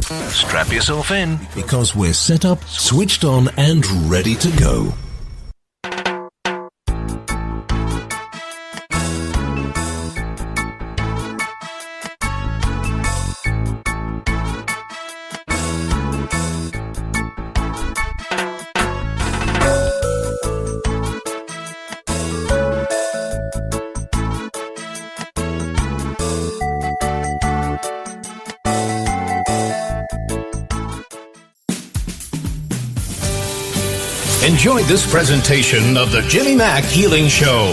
Strap yourself in, because we're set up, switched on, and ready to go. Enjoy this presentation of the Jimmy Mack Healing Show.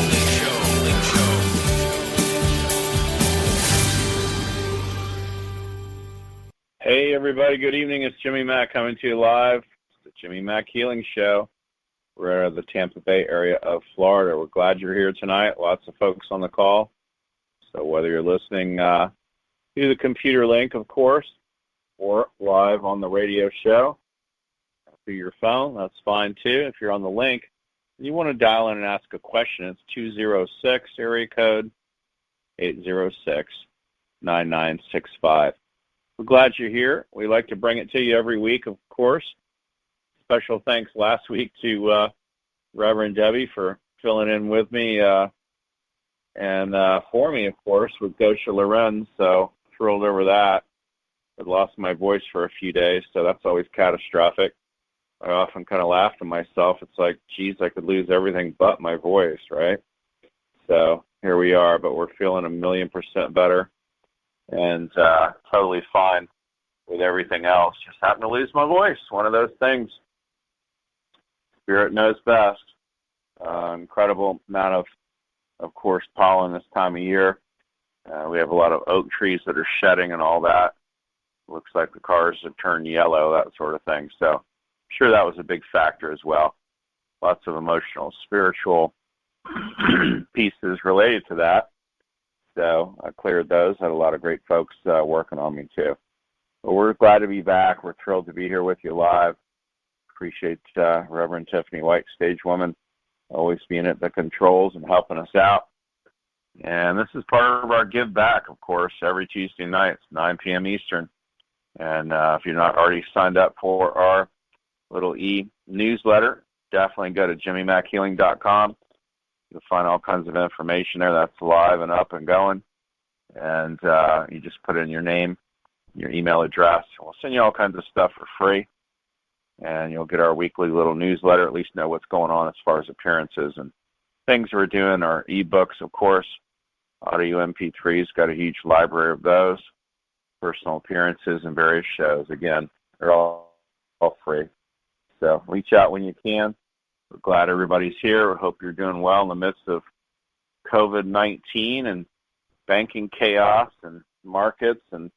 Hey everybody, good evening. It's Jimmy Mack coming to you live. It's the Jimmy Mack Healing Show. We're in the Tampa Bay area of Florida. We're glad you're here tonight. Lots of folks on the call. So whether you're listening through the computer link, of course, or live on the radio show, through your phone, that's fine too. If you're on the link and you want to dial in and ask a question, it's 206 area code 806-9965. We're glad you're here. We like to bring it to you every week, of course. Special thanks last week to Reverend Debbie for filling in with me and for me, of course, with Gosha Lorenz. So thrilled over that. I'd lost my voice for a few days, so that's always catastrophic. I often kind of laugh to myself. It's like, geez, I could lose everything but my voice, right? So here we are, but we're feeling 1,000,000% better and totally fine with everything else. Just happened to lose my voice. One of those things. Spirit knows best. Incredible amount of course, pollen this time of year. We have a lot of oak trees that are shedding and all that. Looks like the cars have turned yellow, that sort of thing. So sure, that was a big factor as well. Lots of emotional, spiritual pieces related to that. So I cleared those. Had a lot of great folks working on me too. But we're glad to be back. We're thrilled to be here with you live. Appreciate Reverend Tiffany White, stage woman, always being at the controls and helping us out. And this is part of our give back, of course, every Tuesday night, 9 p.m. Eastern. And if you're not already signed up for our little e-newsletter, definitely go to jimmymackhealing.com. You'll find all kinds of information there that's live and up and going. And you just put in your name, your email address. We'll send you all kinds of stuff for free. And you'll get our weekly little newsletter, at least know what's going on as far as appearances and things we're doing. Our ebooks, of course, audio MP3s, got a huge library of those. Personal appearances and various shows. Again, they're all free. So reach out when you can. We're glad everybody's here. We hope you're doing well in the midst of COVID-19 and banking chaos and markets and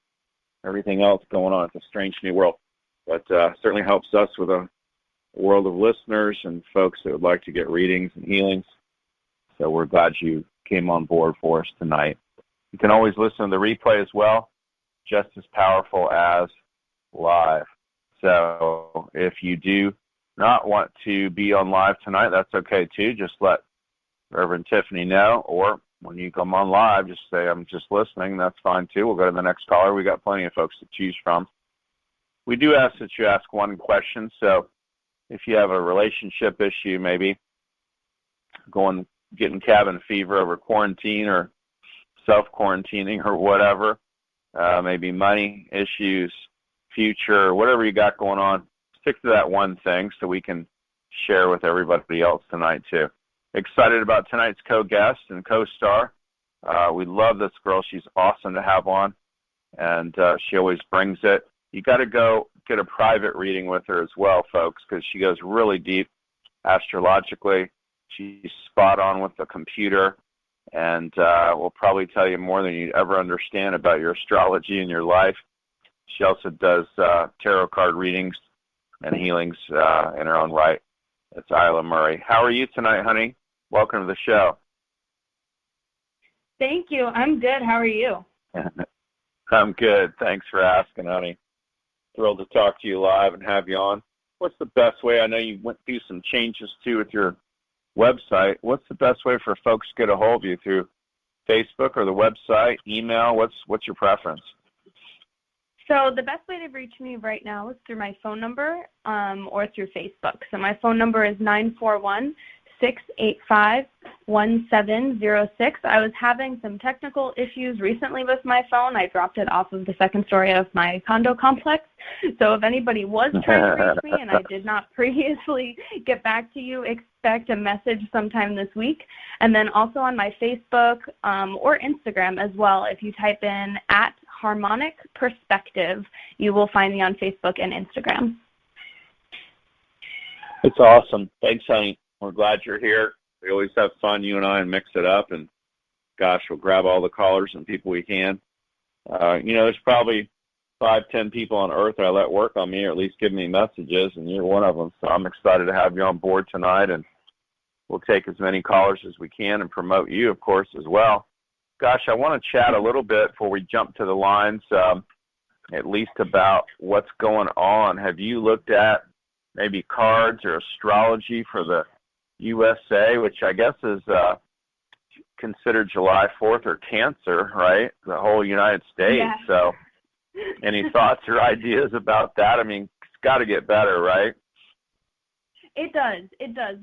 everything else going on. It's a strange new world. But certainly helps us with a world of listeners and folks that would like to get readings and healings. So we're glad you came on board for us tonight. You can always listen to the replay as well, just as powerful as live. So if you do not want to be on live tonight, that's okay too. Just let Reverend Tiffany know, or when you come on live, just say, I'm just listening. That's fine too. We'll go to the next caller. We got plenty of folks to choose from. We do ask that you ask one question. So if you have a relationship issue, maybe getting cabin fever over quarantine or self-quarantining or whatever, maybe money issues, future, whatever you got going on, stick to that one thing so we can share with everybody else tonight too. Excited about tonight's co-guest and co-star. We love this girl. She's awesome to have on, and she always brings it. You got to go get a private reading with her as well, folks, because she goes really deep astrologically. She's spot on with the computer, and will probably tell you more than you'd ever understand about your astrology and your life. She also does tarot card readings and healings in her own right. It's Ayla Murray. How are you tonight, honey? Welcome to the show. Thank you. I'm good. How are you? I'm good. Thanks for asking, honey. Thrilled to talk to you live and have you on. What's the best way? I know you went through some changes, too, with your website. What's the best way for folks to get a hold of you? Through Facebook or the website, email? What's your preference? So the best way to reach me right now is through my phone number or through Facebook. So my phone number is 941-685-1706. I was having some technical issues recently with my phone. I dropped it off of the second story of my condo complex. So if anybody was trying to reach me and I did not previously get back to you, expect a message sometime this week. And then also on my Facebook or Instagram as well, if you type in @Harmonic Perspective, you will find me on Facebook and Instagram. It's awesome. Thanks, honey. We're glad you're here. We always have fun, you and I, and mix it up. And, gosh, we'll grab all the callers and people we can. There's probably 5-10 people on Earth that I let work on me, or at least give me messages, and you're one of them. So I'm excited to have you on board tonight, and we'll take as many callers as we can and promote you, of course, as well. Gosh, I want to chat a little bit before we jump to the lines, at least about what's going on. Have you looked at maybe cards or astrology for the USA, which I guess is considered July 4th or Cancer, right? The whole United States. Yeah. So any thoughts or ideas about that? I mean, it's got to get better, right? It does.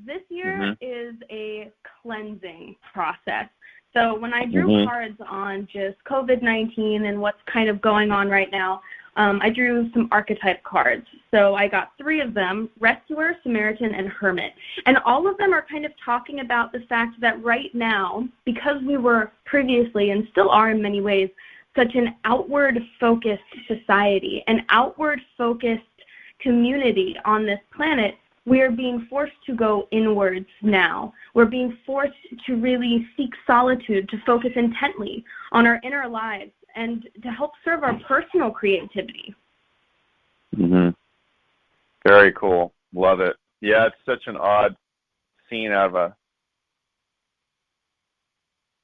This year is a cleansing process. So when I drew cards on just COVID-19 and what's kind of going on right now, I drew some archetype cards. So I got 3 of them: Rescuer, Samaritan, and Hermit. And all of them are kind of talking about the fact that right now, because we were previously, and still are in many ways, such an outward-focused society, an outward-focused community on this planet, we are being forced to go inwards now. We're being forced to really seek solitude, to focus intently on our inner lives, and to help serve our personal creativity. Very cool. Love it. Yeah, it's such an odd scene out of a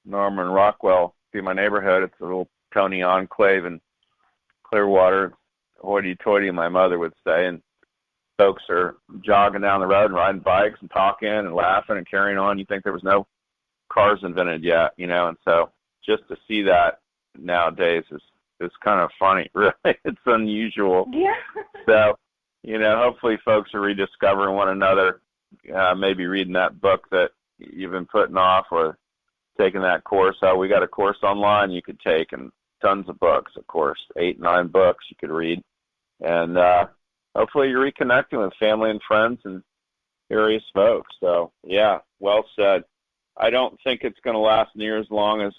Norman Rockwell through my neighborhood. It's a little Tony enclave in Clearwater. Hoity-toity, my mother would say, and folks are jogging down the road and riding bikes and talking and laughing and carrying on. You think there was no cars invented yet, and so just to see that nowadays is kind of funny, really. It's unusual. Yeah. So, hopefully folks are rediscovering one another, maybe reading that book that you've been putting off or taking that course. We got a course online you could take, and tons of books, of course, 8-9 books you could read. And hopefully you're reconnecting with family and friends and various folks. So, yeah, well said. I don't think it's going to last near as long as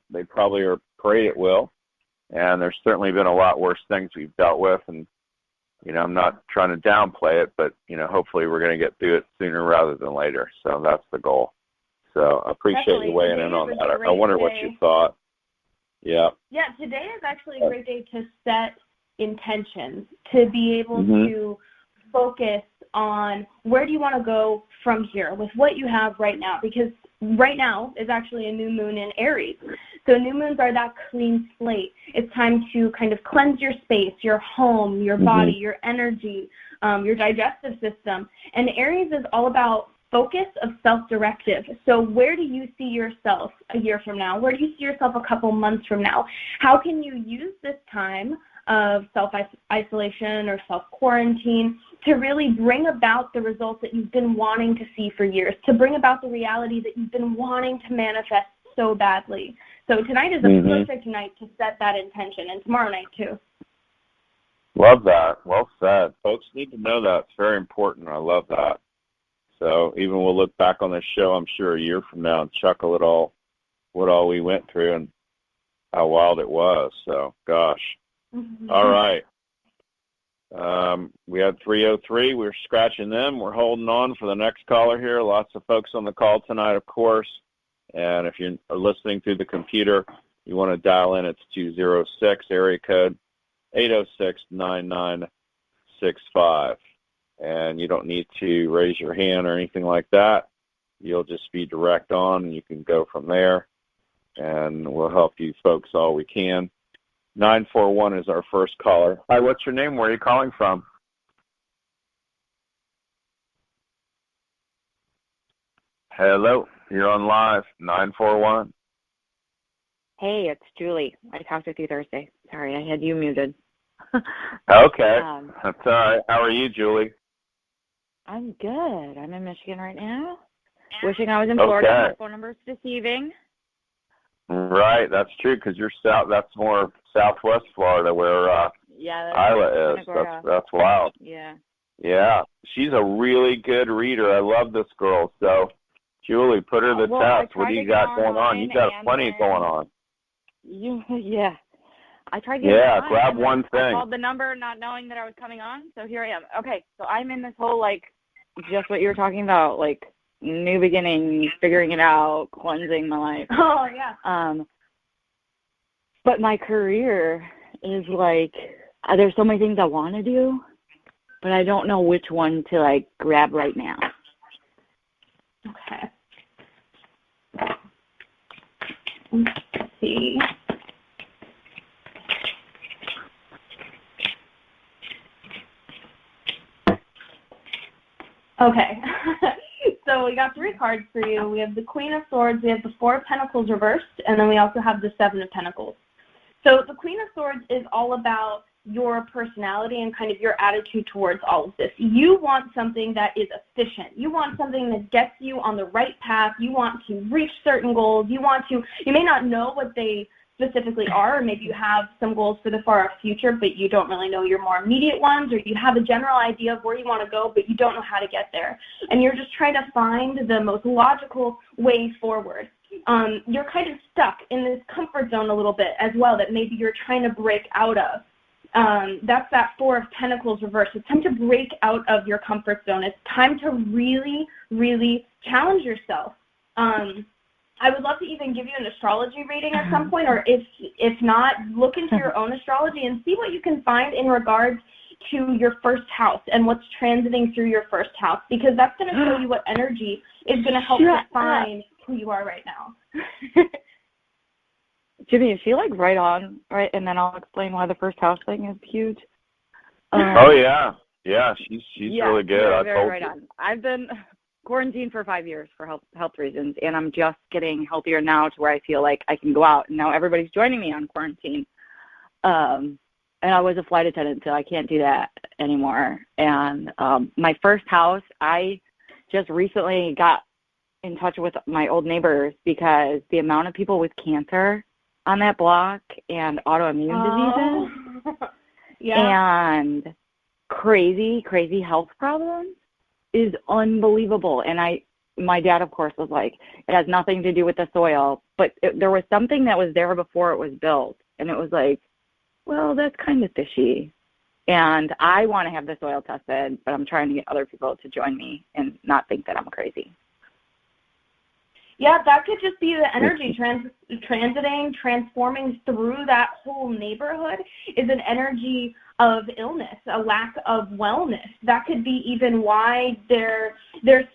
they probably are afraid it will. And there's certainly been a lot worse things we've dealt with. And, I'm not trying to downplay it, but, hopefully we're going to get through it sooner rather than later. So that's the goal. So I appreciate you weighing in on that. I wonder what you thought. Yeah. Yeah, today is actually a great day to set intentions, to be able to focus on where do you want to go from here with what you have right now, because right now is actually a new moon in Aries. So new moons are that clean slate. It's time to kind of cleanse your space, your home, your body, your energy, your digestive system. And Aries is all about focus of self-directive. So where do you see yourself a year from now? Where do you see yourself a couple months from now? How can you use this time of self-isolation or self-quarantine to really bring about the results that you've been wanting to see for years, to bring about the reality that you've been wanting to manifest so badly? So tonight is a perfect night to set that intention, and tomorrow night too. Love that. Well said. Folks need to know that. It's very important. I love that. So even we'll look back on this show, I'm sure, a year from now and chuckle at what all we went through and how wild it was. So, gosh. All right. We had 303. We're scratching them. We're holding on for the next caller here. Lots of folks on the call tonight, of course. And if you're listening through the computer, you want to dial in, it's 206, area code 806-9965. And you don't need to raise your hand or anything like that. You'll just be direct on, and you can go from there. And we'll help you folks all we can. 941 is our first caller. Hi, what's your name? Where are you calling from? Hello, you're on live. 941. Hey, it's Julie. I talked with you Thursday. Sorry, I had you muted. Okay. That's all right. How are you, Julie? I'm good. I'm in Michigan right now. Wishing I was in Florida. My phone number is deceiving. Right, that's true, because you're south. That's more southwest Florida, where Ayla is. That's wild. Yeah. Yeah, she's a really good reader. I love this girl. So, Julie, put her to the test. What do you got going on? You got plenty going on. Yeah. I tried getting on, grab one thing. I called the number not knowing that I was coming on, so here I am. Okay, so I'm in this whole, just what you were talking about, new beginning, figuring it out, cleansing my life. Oh, yeah. But my career is, there's so many things I want to do, but I don't know which one to, grab right now. Okay. Let's see. Okay. So we got 3 cards for you. We have the Queen of Swords, we have the 4 of Pentacles reversed, and then we also have the 7 of Pentacles. So the Queen of Swords is all about your personality and kind of your attitude towards all of this. You want something that is efficient. You want something that gets you on the right path. You want to reach certain goals. You may not know what they specifically are, or maybe you have some goals for the far future, but you don't really know your more immediate ones, or you have a general idea of where you want to go, but you don't know how to get there. And you're just trying to find the most logical way forward. You're kind of stuck in this comfort zone a little bit as well that maybe you're trying to break out of. That's that 4 of Pentacles reversed. It's time to break out of your comfort zone. It's time to really, really challenge yourself. I would love to even give you an astrology reading at some point, or if not, look into your own astrology and see what you can find in regards to your first house and what's transiting through your first house, because that's going to show you what energy is going to help define who you are right now. Jimmy, is she right on, right? And then I'll explain why the first house thing is huge. Oh, yeah. Yeah, she's really good. Very right on. I've been quarantined for 5 years for health reasons, and I'm just getting healthier now to where I feel like I can go out. And now everybody's joining me on quarantine. And I was a flight attendant, so I can't do that anymore. And my first house, I just recently got in touch with my old neighbors because the amount of people with cancer on that block and autoimmune diseases and crazy health problems is unbelievable. And my dad, of course, was like, it has nothing to do with the soil, but there was something that was there before it was built. And it was like, well, that's kind of fishy. And I want to have the soil tested, but I'm trying to get other people to join me and not think that I'm crazy. Yeah, that could just be the energy transiting, transforming through that whole neighborhood is an energy of illness, a lack of wellness. That could be even why there's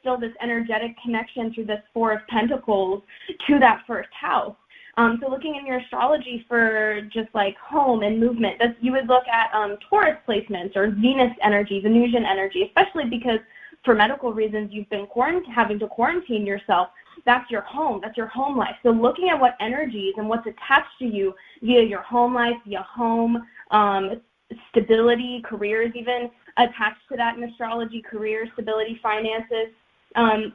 still this energetic connection through this 4 of Pentacles to that first house. So looking in your astrology for just home and movement, you would look at Taurus placements or Venus energy, Venusian energy, especially because for medical reasons you've been having to quarantine yourself. That's your home. That's your home life. So looking at what energies and what's attached to you via your home life, via home, stability, careers even attached to that in astrology, career, stability, finances.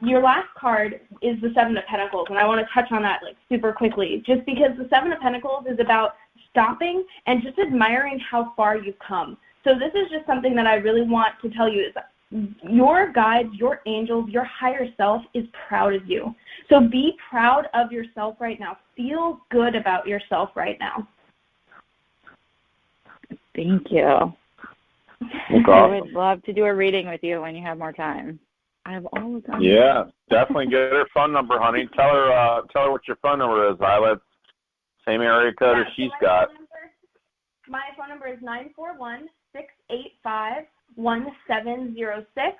Your last card is the 7 of Pentacles, and I want to touch on that super quickly, just because the 7 of Pentacles is about stopping and just admiring how far you've come. So this is just something that I really want to tell you is your guides, your angels, your higher self is proud of you. So be proud of yourself right now. Feel good about yourself right now. Thank you. I would love to do a reading with you when you have more time. I have all the time. Yeah, definitely get her phone number, honey. Tell her what your phone number is, Ayla. Same area code as she's got. My phone number is 941-685-1706.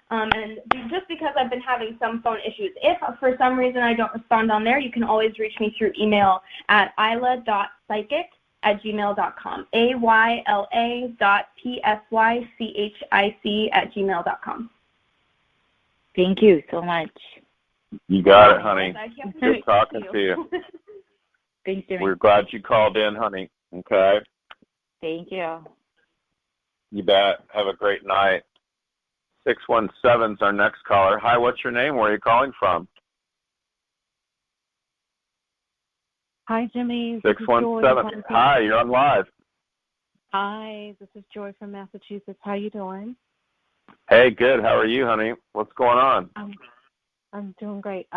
And just because I've been having some phone issues, if for some reason I don't respond on there, you can always reach me through email at ayla.psychic@gmail.com. ayla.psychic@gmail.com. Thank you so much. You got it, honey. Good talking to you. Thanks, Jimmy. We're glad you called in, honey. Okay. Thank you. You bet. Have a great night. 617's our next caller. Hi, what's your name? Where are you calling from? Hi, Jimmy. 617. Hi, you're on live. Hi, this is Joy from Massachusetts. How you doing? Hey, good. How are you, honey? What's going on? I'm doing great.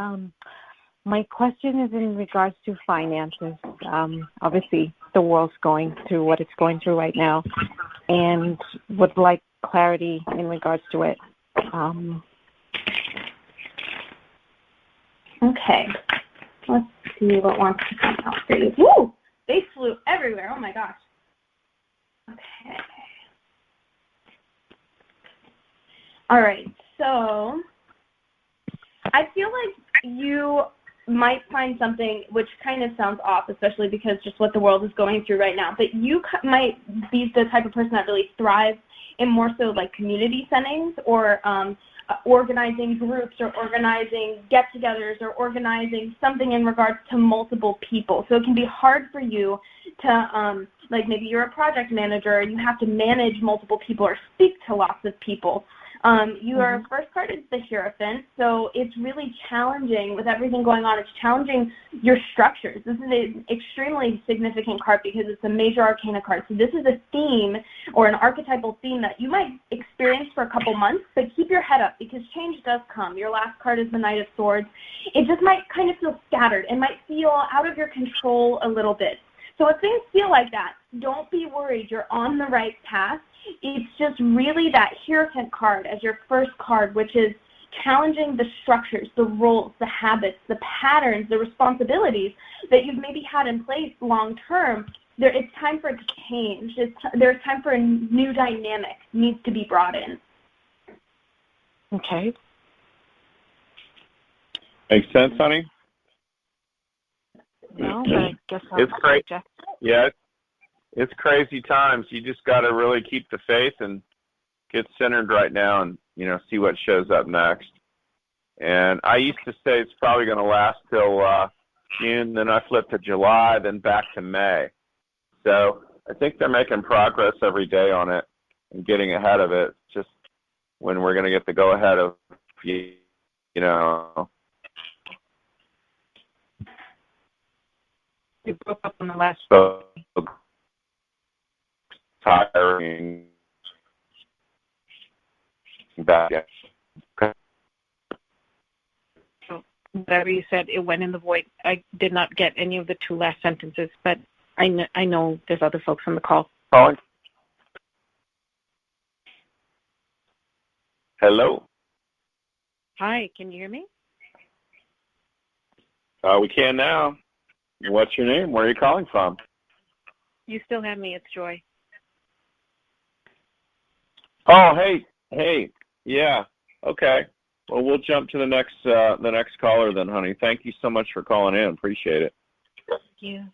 My question is in regards to finances. Obviously, the world's going through what it's going through right now, and would like clarity in regards to it. Okay. Let's see what wants to come out for you. Woo! They flew everywhere. Oh, my gosh. Okay. All right. So I feel like you might find something which kind of sounds off, especially because just what the world is going through right now. But you might be the type of person that really thrives in more so like community settings or organizing groups or organizing get-togethers or organizing something in regards to multiple people. So it can be hard for you to, like maybe you're a project manager and you have to manage multiple people or speak to lots of people. Your first card is the Hierophant, so it's really challenging with everything going on. It's challenging your structures. This is an extremely significant card because it's a major arcana card. So this is a theme or an archetypal theme that you might experience for a couple months, but keep your head up because change does come. Your last card is the Knight of Swords. It just might kind of feel scattered. It might feel out of your control a little bit. So if things feel like that, don't be worried. You're on the right path. It's just really that Hierophant card as your first card, which is challenging the structures, the roles, the habits, the patterns, the responsibilities that you've maybe had in place long term. It's time for it to change. There's time for a new dynamic needs to be brought in. Okay. Makes sense, honey? No, but I guess it's great. Yeah, it's crazy times. You just got to really keep the faith and get centered right now and, see what shows up next. And I used to say it's probably going to last till June, then I flipped to July, then back to May. So I think they're making progress every day on it and getting ahead of it. Just when we're going to get the go-ahead of, You broke up on the last. So tiring. Back. Okay. So whatever you said, it went in the void. I did not get any of the two last sentences, but I know there's other folks on the call. Calling. Hello. Hi, can you hear me? We can now. What's your name? Where are you calling from? You still have me. It's Joy. Oh, hey. Yeah. Okay. Well, we'll jump to the next caller then, honey. Thank you so much for calling in. Appreciate it. Thank you.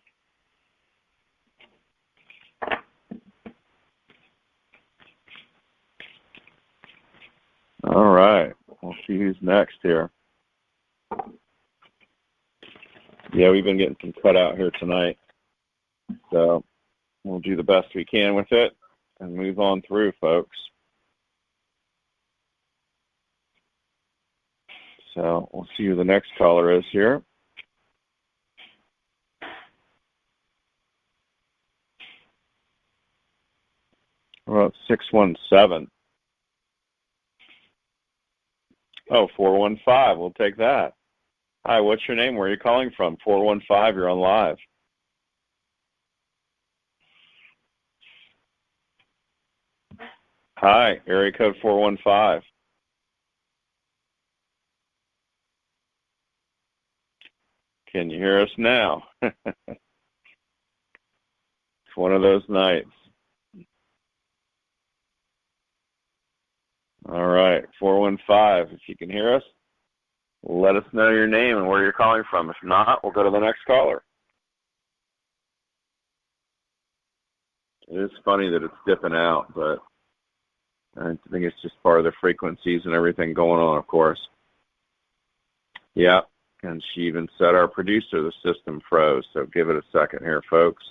All right. We'll see who's next here. Yeah, we've been getting some cut out here tonight. So we'll do the best we can with it and move on through, folks. So we'll see who the next caller is here. Well, 617. Oh, 415. We'll take that. Hi, what's your name? Where are you calling from? 415, you're on live. Hi, area code 415. Can you hear us now? It's one of those nights. All right, 415, if you can hear us, let us know your name and where you're calling from. If not, we'll go to the next caller. It is funny that it's dipping out, but I think it's just part of the frequencies and everything going on, of course. Yeah, and she even said our producer, the system froze, so give it a second here, folks.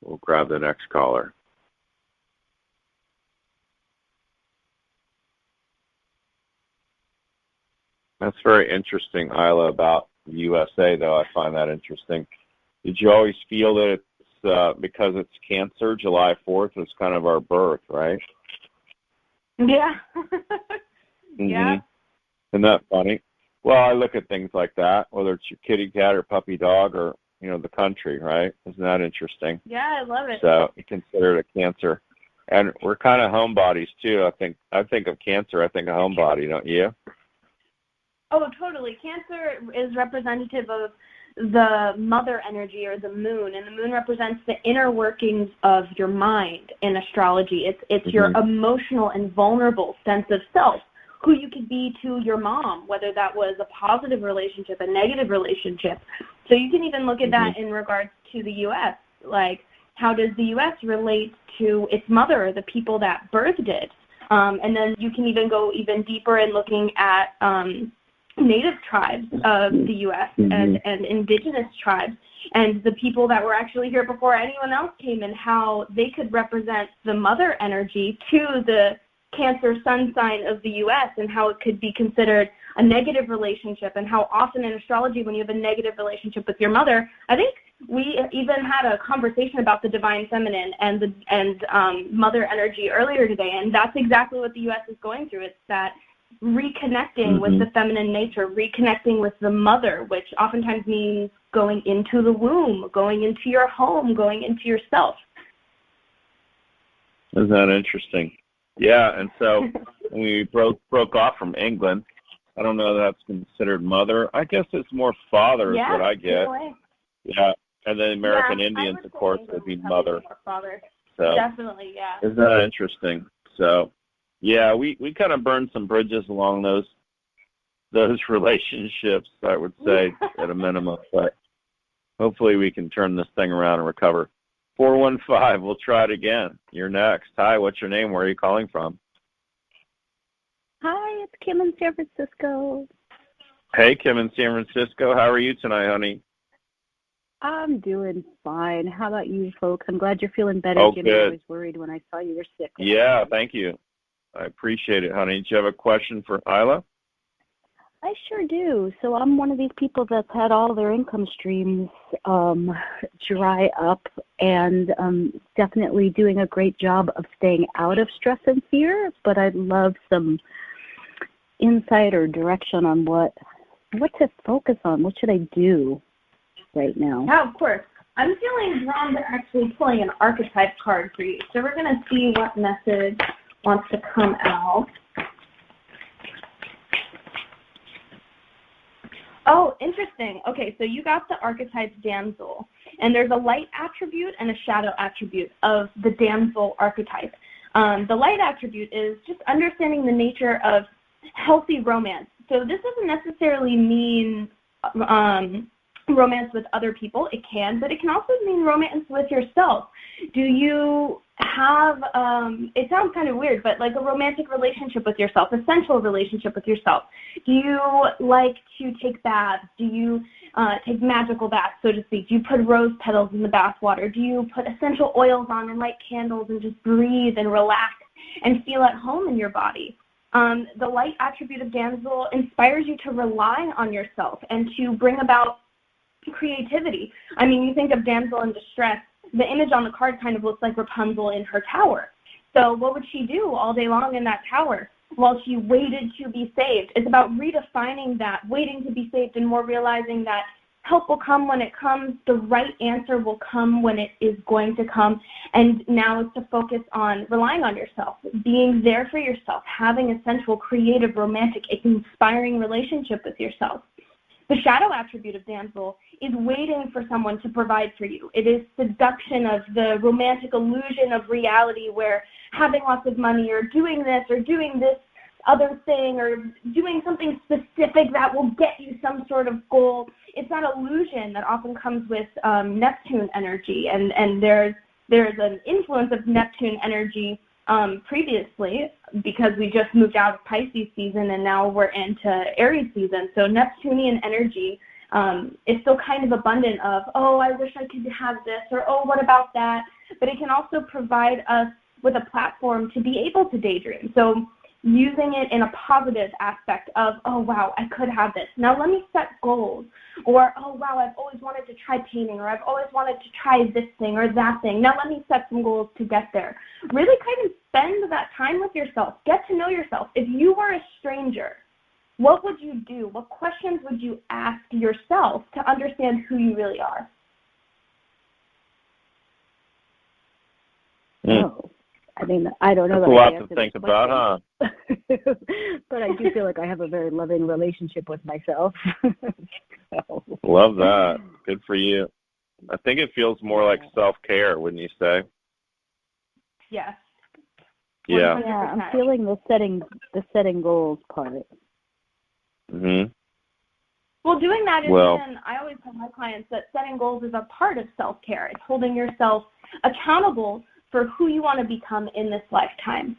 We'll grab the next caller. That's very interesting, Ayla, about the USA, though. I find that interesting. Did you always feel that it's because it's Cancer, July 4th is kind of our birth, right? Yeah. Mm-hmm. Yeah. Isn't that funny? Well, I look at things like that, whether it's your kitty cat or puppy dog or, the country, right? Isn't that interesting? Yeah, I love it. So you consider it a Cancer. And we're kind of homebodies, too. I think of Cancer, I think of homebody, don't you? Oh, totally. Cancer is representative of the mother energy or the moon, and the moon represents the inner workings of your mind in astrology. It's your emotional and vulnerable sense of self, who you could be to your mom, whether that was a positive relationship, a negative relationship. So you can even look at that in regards to the U.S., like how does the U.S. relate to its mother, the people that birthed it? And then you can even go even deeper in looking at native tribes of the U.S. and indigenous tribes and the people that were actually here before anyone else came, and how they could represent the mother energy to the Cancer sun sign of the U.S. and how it could be considered a negative relationship, and how often in astrology when you have a negative relationship with your mother, I think we even had a conversation about the divine feminine and mother energy earlier today, and that's exactly what the U.S. is going through. It's that reconnecting with the feminine nature, reconnecting with the mother, which oftentimes means going into the womb, going into your home, going into yourself. Isn't that interesting? Yeah, and so when we broke off from England, I don't know if that's considered mother. I guess it's more father is what I get. Yeah, and then American Indians, of course, would be mother. Father. So, definitely, yeah. Isn't that interesting? So, yeah, we kind of burned some bridges along those relationships, I would say, at a minimum. But hopefully we can turn this thing around and recover. 415, we'll try it again. You're next. Hi, what's your name? Where are you calling from? Hi, it's Kim in San Francisco. Hey, Kim in San Francisco. How are you tonight, honey? I'm doing fine. How about you folks? I'm glad you're feeling better, Jimmy. Good. I was worried when I saw you were sick. Yeah, thank you. I appreciate it, honey. Do you have a question for Ayla? I sure do. So I'm one of these people that's had all their income streams dry up, and definitely doing a great job of staying out of stress and fear, but I'd love some insight or direction on what to focus on. What should I do right now? Yeah, of course. I'm feeling drawn to actually pulling an archetype card for you. So we're going to see what message wants to come out. Oh, interesting. Okay, so you got the archetype damsel, and there's a light attribute and a shadow attribute of the damsel archetype. The light attribute is just understanding the nature of healthy romance. So this doesn't necessarily mean romance with other people. It can, but it can also mean romance with yourself. Do you have, it sounds kind of weird, but like a romantic relationship with yourself, a sensual relationship with yourself? Do you like to take baths? Do you take magical baths, so to speak? Do you put rose petals in the bath water? Do you put essential oils on and light candles and just breathe and relax and feel at home in your body? The light attribute of damsel inspires you to rely on yourself and to bring about creativity. I mean, you think of damsel in distress, the image on the card kind of looks like Rapunzel in her tower. So what would she do all day long in that tower while she waited to be saved? It's about redefining that, waiting to be saved, and more realizing that help will come when it comes, the right answer will come when it is going to come, and now it's to focus on relying on yourself, being there for yourself, having a sensual, creative, romantic, inspiring relationship with yourself. The shadow attribute of damsel is waiting for someone to provide for you. It is seduction of the romantic illusion of reality, where having lots of money or doing this other thing or doing something specific that will get you some sort of goal. It's that illusion that often comes with Neptune energy, and there's an influence of Neptune energy previously, because we just moved out of Pisces season and now we're into Aries season. So Neptunian energy is still kind of abundant of, oh, I wish I could have this, or oh, what about that? But it can also provide us with a platform to be able to daydream. So using it in a positive aspect of, oh, wow, I could have this. Now let me set goals. Or, oh, wow, I've always wanted to try painting, or I've always wanted to try this thing or that thing. Now let me set some goals to get there. Really kind of spend that time with yourself. Get to know yourself. If you were a stranger, what would you do? What questions would you ask yourself to understand who you really are? Oh, I mean, I don't know. That's a lot to think about, huh? But I do feel like I have a very loving relationship with myself. So. Love that. Good for you. I think it feels more like self-care, wouldn't you say? Yes. Yeah. 100%. Yeah, I'm feeling the setting goals part. Mhm. Well, doing that is, I always tell my clients that setting goals is a part of self-care. It's holding yourself accountable for who you want to become in this lifetime.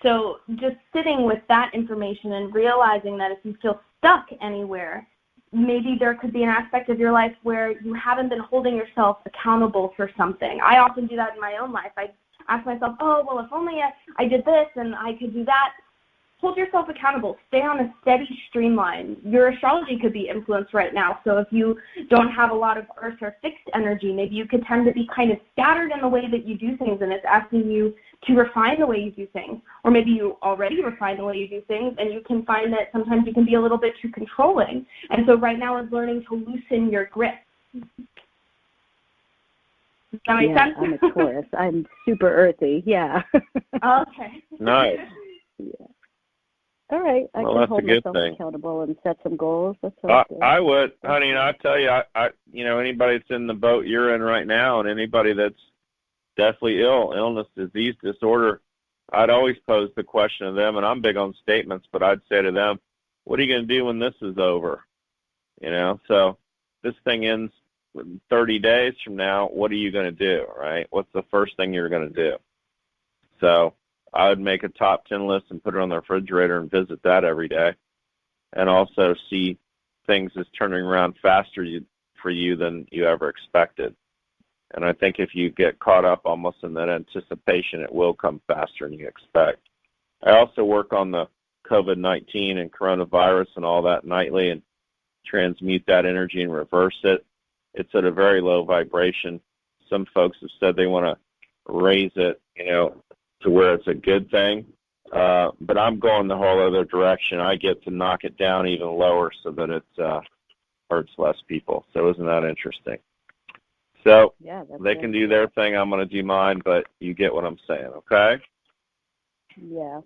So just sitting with that information and realizing that if you feel stuck anywhere, maybe there could be an aspect of your life where you haven't been holding yourself accountable for something. I often do that in my own life. I ask myself, oh, well, if only I did this and I could do that. Hold yourself accountable. Stay on a steady streamline. Your astrology could be influenced right now. So if you don't have a lot of earth or fixed energy, maybe you could tend to be kind of scattered in the way that you do things, and it's asking you to refine the way you do things. Or maybe you already refine the way you do things, and you can find that sometimes you can be a little bit too controlling. And so right now is learning to loosen your grip. Does that make sense? I'm a Taurus. I'm super earthy. Yeah. Okay. Nice. Yeah. All right. I can hold myself accountable and set some goals. That's I would, honey. And I tell you, I anybody that's in the boat you're in right now, and anybody that's deathly ill, illness, disease, disorder, I'd always pose the question to them. And I'm big on statements, but I'd say to them, "What are you going to do when this is over?" So this thing ends 30 days from now. What are you going to do? Right? What's the first thing you're going to do? So I would make a top 10 list and put it on the refrigerator and visit that every day, and also see things as turning around faster for you than you ever expected. And I think if you get caught up almost in that anticipation, it will come faster than you expect. I also work on the COVID-19 and coronavirus and all that nightly and transmute that energy and reverse it. It's at a very low vibration. Some folks have said they want to raise it, to where it's a good thing. But I'm going the whole other direction. I get to knock it down even lower so that it hurts less people. So isn't that interesting? So they can do their thing. I'm going to do mine, but you get what I'm saying, okay? Yeah.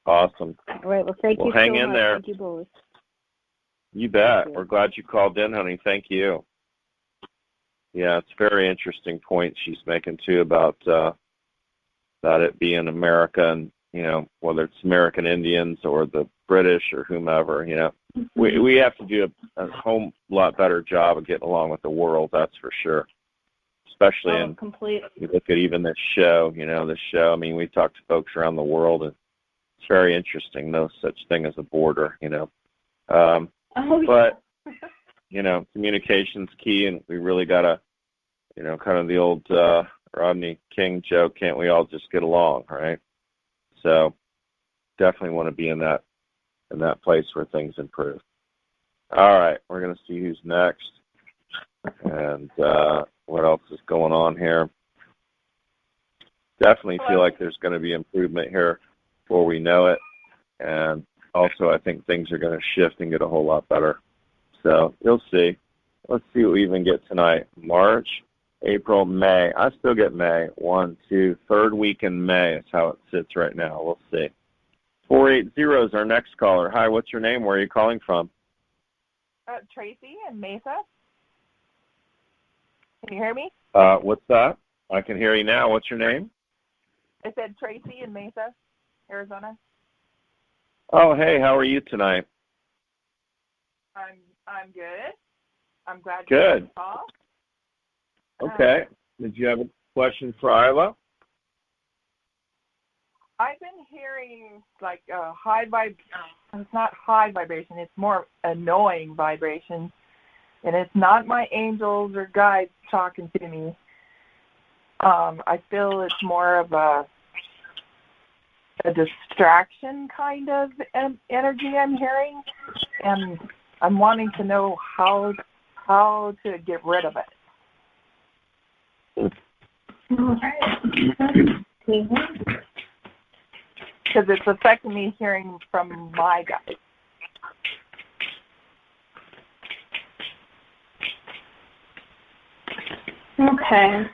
Awesome. All right. Well, thank you so much. Hang in there. Thank you both. You bet. We're glad you called in, honey. Thank you. Yeah, it's a very interesting point she's making, too, about it being America and, whether it's American Indians or the British or whomever, we have to do a whole lot better job of getting along with the world, that's for sure. Especially completely. You look at even this show, we talk to folks around the world, and it's very interesting. No such thing as a border, But, communication's key, and we really got to, kind of the old Rodney King joke, can't we all just get along, right? So definitely want to be in that place where things improve. All right, we're going to see who's next and what else is going on here. Definitely feel like there's going to be improvement here before we know it. And also I think things are going to shift and get a whole lot better. So you'll see. Let's see what we even get tonight. March, April, May. I still get May. 1, 2, third week in May is how it sits right now. We'll see. 480 is our next caller. Hi, what's your name? Where are you calling from? Tracy in Mesa. Can you hear me? What's that? I can hear you now. What's your name? I said Tracy in Mesa, Arizona. Oh, hey, how are you tonight? I'm good. I'm glad good. You called. Okay. Did you have a question for Ayla? I've been hearing like it's not high vibration, it's more annoying vibration. And it's not my angels or guides talking to me. I feel it's more of a distraction kind of energy I'm hearing, and I'm wanting to know how to get rid of it. Because it's affecting me hearing from my guys. Okay.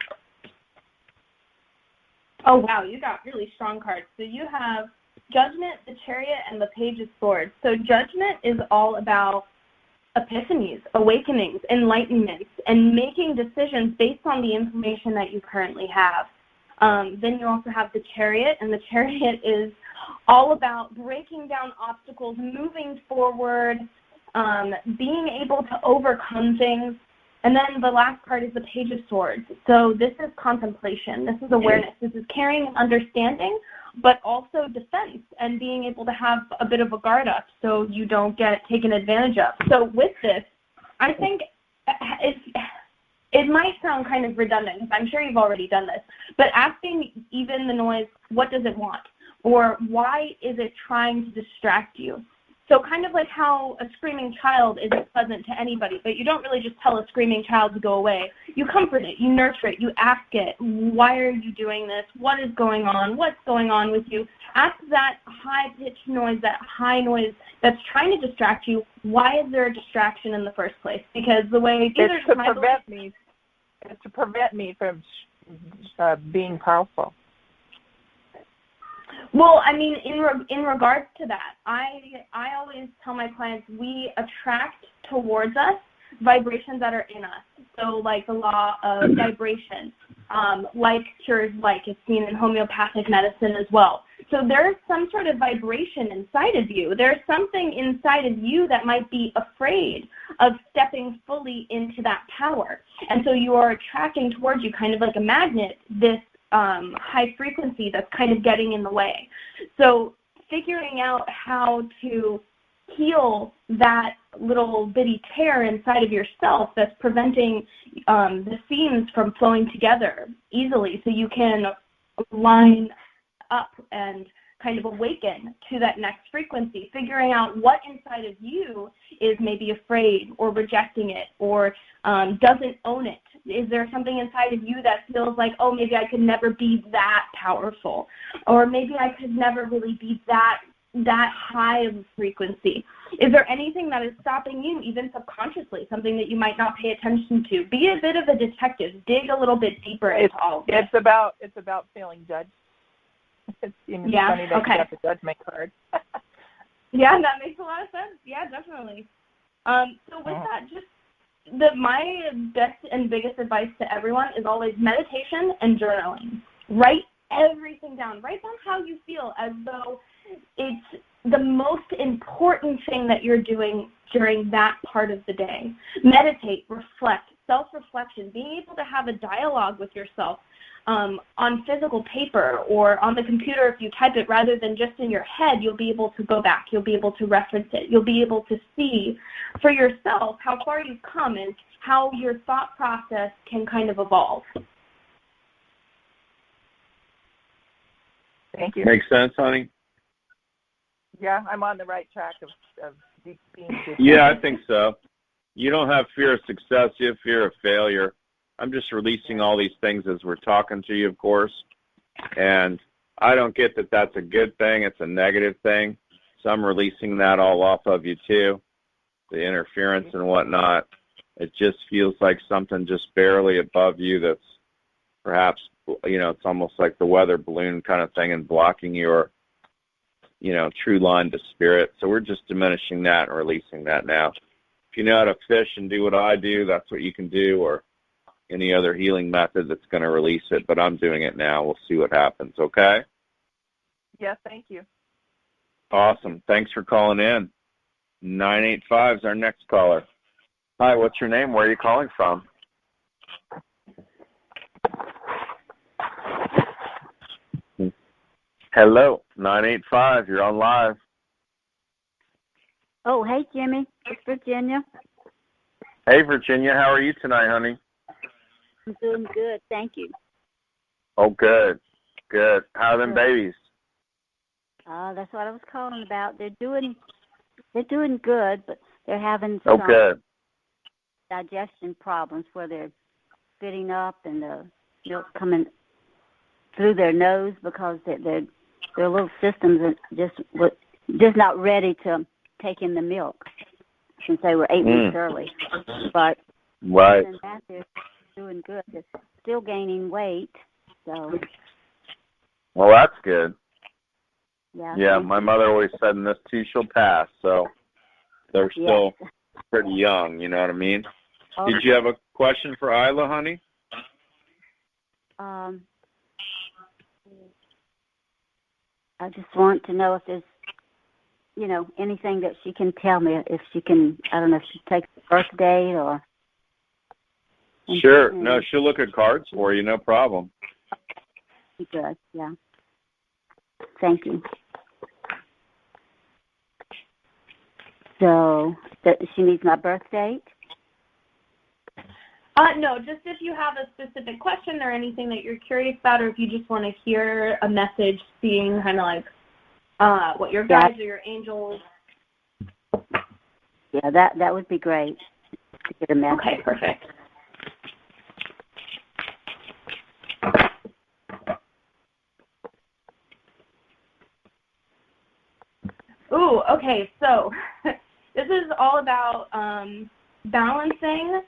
Oh, wow, you got really strong cards. So you have Judgment, the Chariot, and the Page of Swords. So Judgment is all about epiphanies, awakenings, enlightenments, and making decisions based on the information that you currently have. Then you also have the Chariot, and the Chariot is all about breaking down obstacles, moving forward, being able to overcome things. And then the last part is the Page of Swords. So this is contemplation. This is awareness. This is caring and understanding, but also defense and being able to have a bit of a guard up so you don't get taken advantage of. So with this, I think it might sound kind of redundant because I'm sure you've already done this, but asking even the noise, what does it want? Or why is it trying to distract you? So kind of like how a screaming child isn't pleasant to anybody, but you don't really just tell a screaming child to go away. You comfort it, you nurture it, you ask it, why are you doing this? What is going on? What's going on with you? Ask that high-pitched noise, that high noise that's trying to distract you. Why is there a distraction in the first place? Because the way these it's to prevent me from being powerful. Well, I mean, in regards to that, I always tell my clients we attract towards us vibrations that are in us. So like the law of vibration, like cures like, is seen in homeopathic medicine as well. So there's some sort of vibration inside of you. There's something inside of you that might be afraid of stepping fully into that power. And so you are attracting towards you, kind of like a magnet, this high frequency that's kind of getting in the way. So figuring out how to heal that little bitty tear inside of yourself that's preventing the seams from flowing together easily so you can line up and kind of awaken to that next frequency, figuring out what inside of you is maybe afraid or rejecting it or doesn't own it. Is there something inside of you that feels like, oh, maybe I could never be that powerful, or maybe I could never really be that high of a frequency? Is there anything that is stopping you, even subconsciously, something that you might not pay attention to? Be a bit of a detective. Dig a little bit deeper into all of this. It's about feeling judged. It seems funny that you got the judgment card. Yeah, that makes a lot of sense. Yeah, definitely. So with that, just my best and biggest advice to everyone is always meditation and journaling. Write everything down. Write down how you feel as though it's the most important thing that you're doing during that part of the day. Meditate, reflect, self-reflection, being able to have a dialogue with yourself on physical paper or on the computer. If you type it rather than just in your head, you'll be able to go back. You'll be able to reference it. You'll be able to see for yourself how far you've come and how your thought process can kind of evolve. Thank you. Makes sense, honey? Yeah, I'm on the right track of being deep. Yeah, I think so. You don't have fear of success. You have fear of failure. I'm just releasing all these things as we're talking to you, of course. And I don't get that that's a good thing. It's a negative thing. So I'm releasing that all off of you, too, the interference and whatnot. It just feels like something just barely above you that's perhaps, it's almost like the weather balloon kind of thing and blocking your, true line to spirit. So we're just diminishing that and releasing that now. If you know how to fish and do what I do, that's what you can do, or any other healing method that's going to release it. But I'm doing it now. We'll see what happens, okay? Yes, thank you. Awesome. Thanks for calling in. 985 is our next caller. Hi, what's your name? Where are you calling from? Hello, 985. You're on live. Oh, hey, Jimmy. It's Virginia. Hey, Virginia. How are you tonight, honey? I'm doing good. Thank you. Oh, good. Good. How are them babies? That's what I was calling about. They're doing good, but they're having some digestion problems where they're spitting up and the milk coming through their nose because their little systems are just not ready to take in the milk since they were 8 weeks early. But other than that, they're doing good. They're still gaining weight. So. Well, that's good. Yeah, my mother always said, and this too shall pass, so they're still pretty young, you know what I mean? Okay. Did you have a question for Ayla, honey? I just want to know if there's, anything that she can tell me, if she can, I don't know if she takes the birth date or... Sure. No, she'll look at cards for you, no problem. Good, yeah. Thank you. So, she needs my birth date? No, just if you have a specific question or anything that you're curious about, or if you just want to hear a message, seeing kind of like what your guides or your angels. Yeah, that would be great to get a message. Okay, perfect. Ooh, okay, so this is all about balancing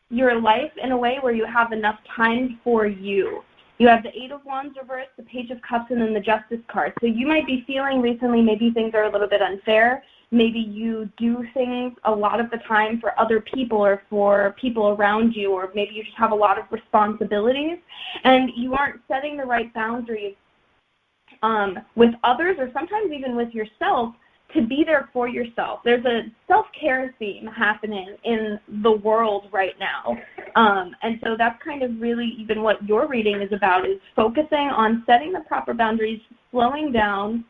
your life in a way where you have enough time for you. You have the Eight of Wands reversed, the Page of Cups, and then the Justice card. So you might be feeling recently maybe things are a little bit unfair. Maybe you do things a lot of the time for other people or for people around you, or maybe you just have a lot of responsibilities, and you aren't setting the right boundaries with others or sometimes even with yourself to be there for yourself. There's a self-care theme happening in the world right now. And so that's kind of really even what your reading is about, is focusing on setting the proper boundaries, slowing down.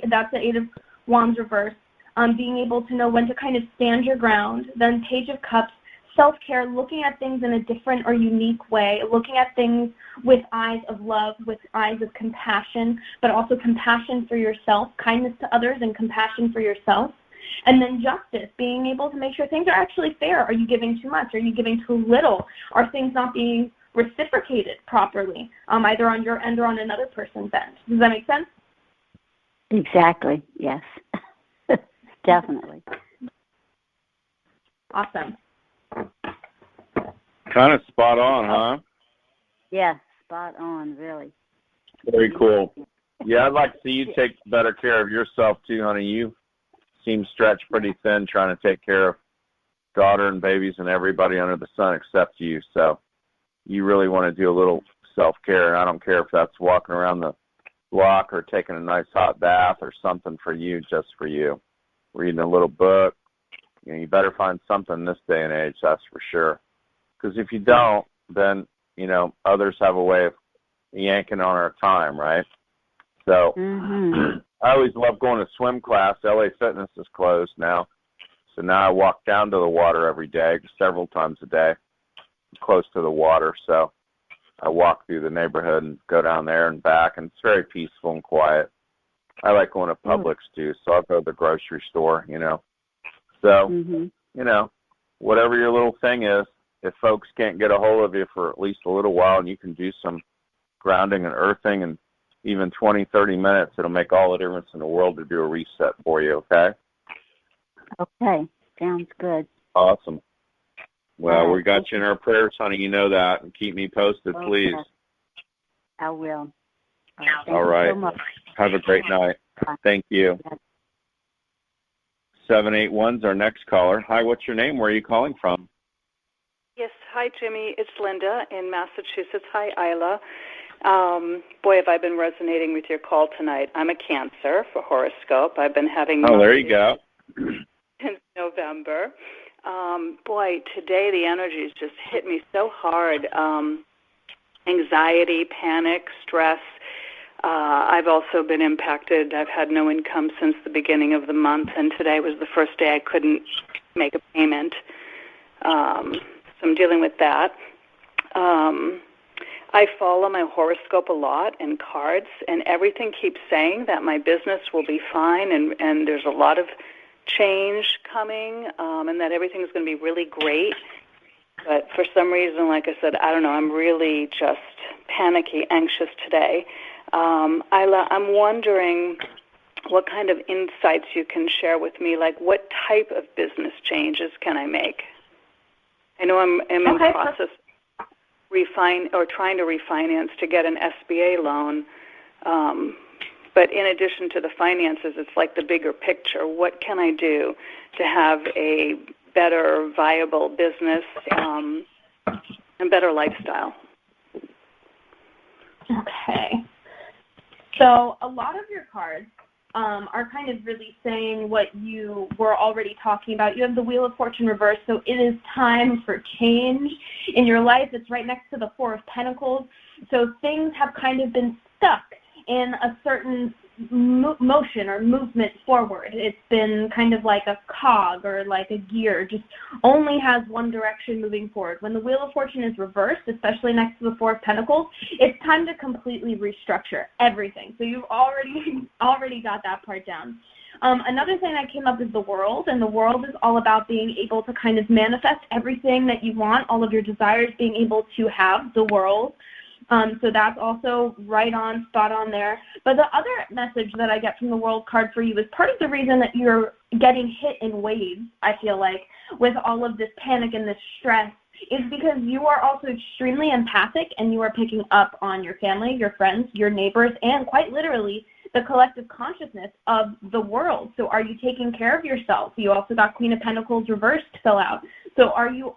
That's the Eight of Wands reverse. Being able to know when to kind of stand your ground. Then Page of Cups, self-care, looking at things in a different or unique way, looking at things with eyes of love, with eyes of compassion, but also compassion for yourself, kindness to others, and compassion for yourself. And then Justice, being able to make sure things are actually fair. Are you giving too much? Are you giving too little? Are things not being reciprocated properly, either on your end or on another person's end? Does that make sense? Exactly, yes. Definitely. Awesome. Kind of spot on, huh? Yeah, spot on, really. Very cool. Yeah, I'd like to see you take better care of yourself too, honey. You seem stretched pretty thin trying to take care of daughter and babies and everybody under the sun except you. So you really want to do a little self-care. And I don't care if that's walking around the block or taking a nice hot bath or something for you, just for you. Reading a little book. You better find something this day and age, that's for sure. Because if you don't, then, others have a way of yanking on our time, right? So I always love going to swim class. LA Fitness is closed now. So now I walk down to the water every day, several times a day, close to the water. So I walk through the neighborhood and go down there and back, and it's very peaceful and quiet. I like going to Publix, too, so I'll go to the grocery store, So, whatever your little thing is, if folks can't get a hold of you for at least a little while and you can do some grounding and earthing and even 20, 30 minutes, it'll make all the difference in the world to do a reset for you, okay? Okay. Sounds good. Awesome. Well, we got you in our prayers, honey. You know that. And keep me posted, please. I will. All right. So much. Have a great night. Thank you. 781's our next caller. Hi, what's your name? Where are you calling from? Yes, hi, Jimmy. It's Linda in Massachusetts. Hi, Ayla. Boy, have I been resonating with your call tonight. I'm a Cancer for horoscope. I've been having... Oh, there you go. Since November. Boy, today the energies just hit me so hard. Anxiety, panic, stress. I've also been impacted. I've had no income since the beginning of the month, and today was the first day I couldn't make a payment. So I'm dealing with that. I follow my horoscope a lot and cards, and everything keeps saying that my business will be fine, and there's a lot of change coming, and that everything's going to be really great. But for some reason, like I said, I don't know, I'm really just panicky, anxious today. Ayla, I'm wondering what kind of insights you can share with me, like what type of business changes can I make? I know I'm in the process trying to refinance to get an SBA loan, but in addition to the finances, it's like the bigger picture. What can I do to have a better, viable business and better lifestyle? Okay. So a lot of your cards are kind of really saying what you were already talking about. You have the Wheel of Fortune reversed, so it is time for change in your life. It's right next to the Four of Pentacles. So things have kind of been stuck in a certain motion or movement forward. It's been kind of like a cog or like a gear, just only has one direction moving forward. When the Wheel of Fortune is reversed, especially next to the Four of Pentacles, it's time to completely restructure everything. So you've already got that part down. Another thing that came up is the World, and the World is all about being able to kind of manifest everything that you want, all of your desires, being able to have the world. So that's also right on, spot on there. But the other message that I get from the World card for you is part of the reason that you're getting hit in waves, I feel like, with all of this panic and this stress is because you are also extremely empathic and you are picking up on your family, your friends, your neighbors, and quite literally the collective consciousness of the world. So are you taking care of yourself? You also got Queen of Pentacles reversed fill out. So are you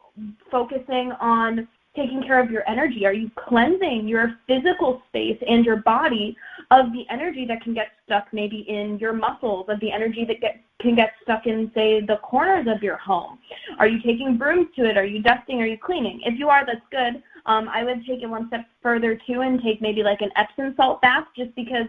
focusing on taking care of your energy? Are you cleansing your physical space and your body of the energy that can get stuck maybe in your muscles, of the energy that can get stuck in, say, the corners of your home? Are you taking brooms to it? Are you dusting? Are you cleaning? If you are, that's good. I would take it one step further, too, and take maybe like an Epsom salt bath, just because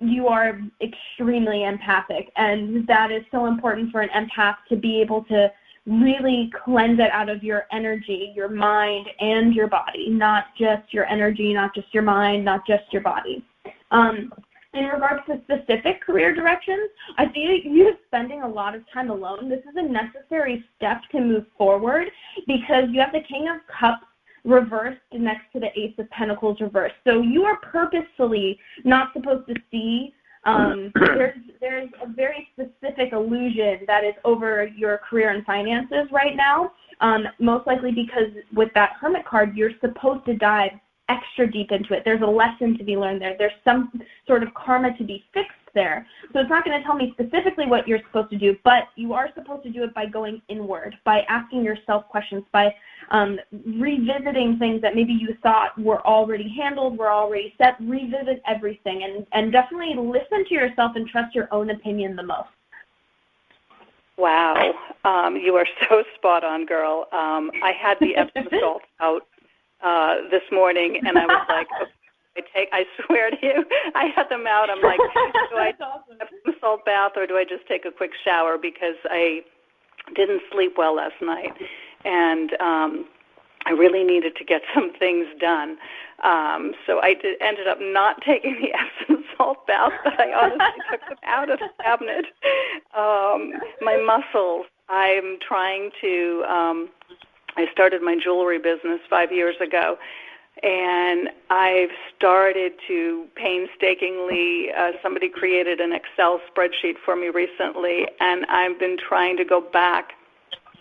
you are extremely empathic, and that is so important for an empath to be able to really cleanse it out of your energy, your mind, and your body, not just your energy, not just your mind, not just your body. In regards to specific career directions, I see you spending a lot of time alone. This is a necessary step to move forward because you have the King of Cups reversed next to the Ace of Pentacles reversed. So you are purposefully not supposed to see. There's a very specific illusion that is over your career and finances right now, most likely because with that Hermit card, you're supposed to dive extra deep into it. There's a lesson to be learned there. There's some sort of karma to be fixed there. So it's not going to tell me specifically what you're supposed to do, but you are supposed to do it by going inward, by asking yourself questions, by revisiting things that maybe you thought were already handled, were already set. Revisit everything and definitely listen to yourself and trust your own opinion the most. Wow. You are so spot on, girl. I had the Epsom salt out this morning, and I was like, I swear to you, I had them out. I'm like, do I take a salt bath or do I just take a quick shower? Because I didn't sleep well last night, and I really needed to get some things done. So I ended up not taking the Epsom salt bath, but I honestly took them out of the cabinet. My muscles, I'm trying to, I started my jewelry business 5 years ago, and I've started to painstakingly, somebody created an Excel spreadsheet for me recently, and I've been trying to go back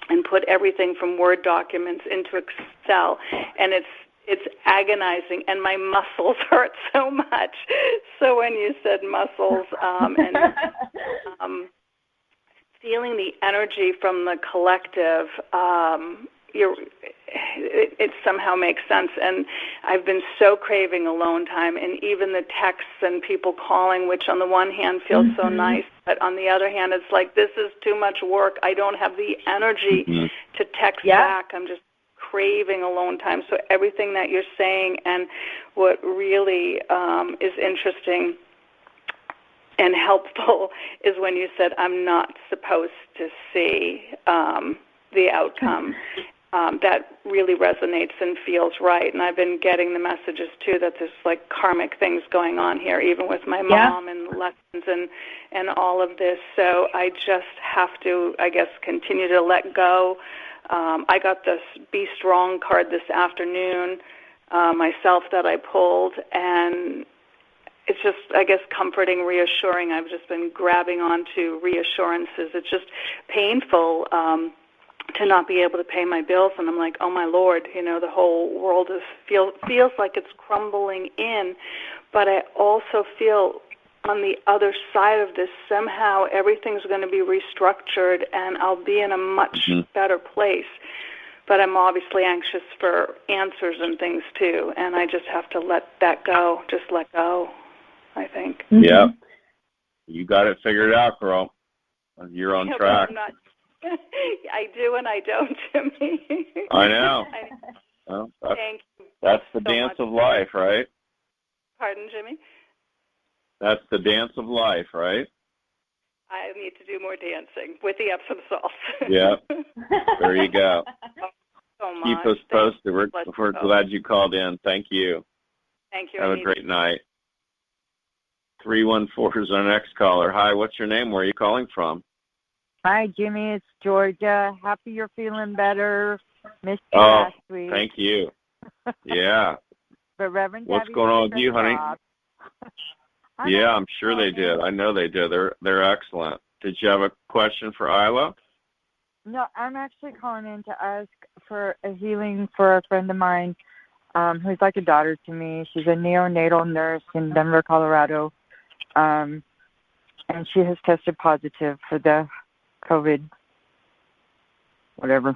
and put everything from Word documents into Excel, and it's agonizing, and my muscles hurt so much. So when you said muscles and feeling the energy from the collective, it somehow makes sense. And I've been so craving alone time, and even the texts and people calling, which on the one hand feels so nice, but on the other hand it's like, this is too much work. I don't have the energy to text back. I'm just craving alone time. So everything that you're saying, and what really is interesting and helpful is when you said I'm not supposed to see the outcome. that really resonates and feels right. And I've been getting the messages, too, that there's like karmic things going on here, even with my mom and lessons and all of this. So I just have to, I guess, continue to let go. I got this Be Strong card this afternoon myself that I pulled, and it's just, I guess, comforting, reassuring. I've just been grabbing onto reassurances. It's just painful to not be able to pay my bills, and I'm like, oh my Lord, the whole world feels like it's crumbling in. But I also feel on the other side of this, somehow everything's going to be restructured, and I'll be in a much better place. But I'm obviously anxious for answers and things too, and I just have to let that go. Just let go, I think. Yeah, you got it figured out, girl. You're on track. I do and I don't, Jimmy. I know. Well, Thank you. That's the so dance much. of life, right? Pardon, Jimmy? That's the dance of life, right? I need to do more dancing with the Epsom salts. Yeah. There you go. So much. Keep us posted. We're glad you called in. Thank you. Thank you. Have a great night. 314 is our next caller. Hi, what's your name? Where are you calling from? Hi, Jimmy. It's Georgia. Happy you're feeling better. Missed you last week. Thank you. Yeah. But Reverend What's Debbie going on with you, honey? Yeah, I'm sure they did. I know they did. They're excellent. Did you have a question for Ayla? No, I'm actually calling in to ask for a healing for a friend of mine who's like a daughter to me. She's a neonatal nurse in Denver, Colorado, and she has tested positive for the COVID, whatever.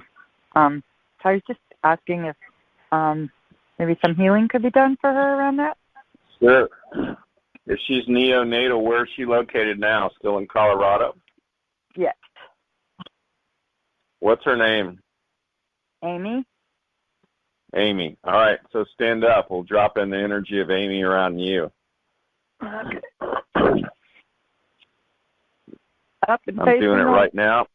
So I was just asking if maybe some healing could be done for her around that. Sure. If she's neonatal, where is she located now? Still in Colorado? Yes. What's her name? Amy. Amy. All right, so stand up. We'll drop in the energy of Amy around you. Okay. Up and I'm doing it north. right now.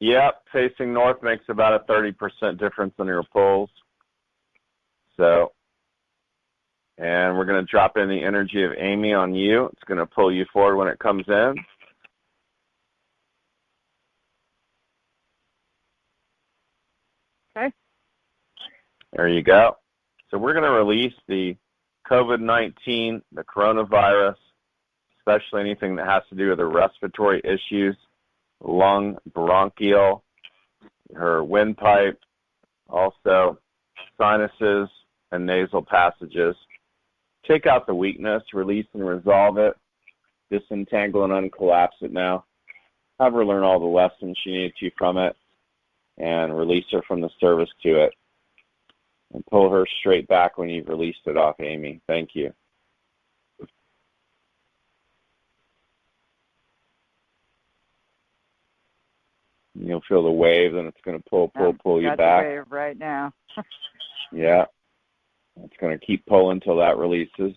Yep, facing north makes about a 30% difference in your pulse. So, and we're going to drop in the energy of Amy on you. It's going to pull you forward when it comes in. Okay. There you go. So we're going to release the COVID-19, the coronavirus, especially anything that has to do with the respiratory issues, lung, bronchial, her windpipe, also sinuses and nasal passages. Take out the weakness, release and resolve it, disentangle and uncollapse it now. Have her learn all the lessons she needed to from it, and release her from the service to it. And pull her straight back when you've released it off, Amy. Thank you. You'll feel the wave, and it's going to pull you back. The wave right now. Yeah. It's going to keep pulling until that releases.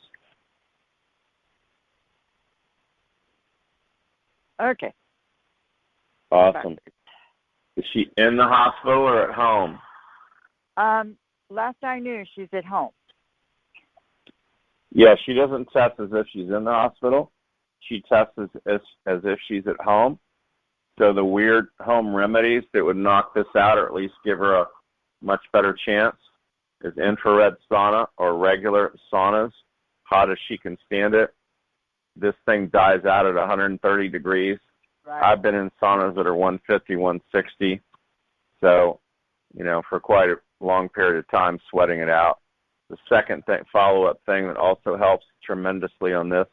Okay. Awesome. Is she in the hospital or at home? Last I knew, she's at home. Yeah, she doesn't test as if she's in the hospital. She tests as if she's at home. So the weird home remedies that would knock this out, or at least give her a much better chance, is infrared sauna or regular saunas, hot as she can stand it. This thing dies out at 130 degrees. Right. I've been in saunas that are 150, 160. So, for quite a long period of time, sweating it out. The second follow-up thing that also helps tremendously on this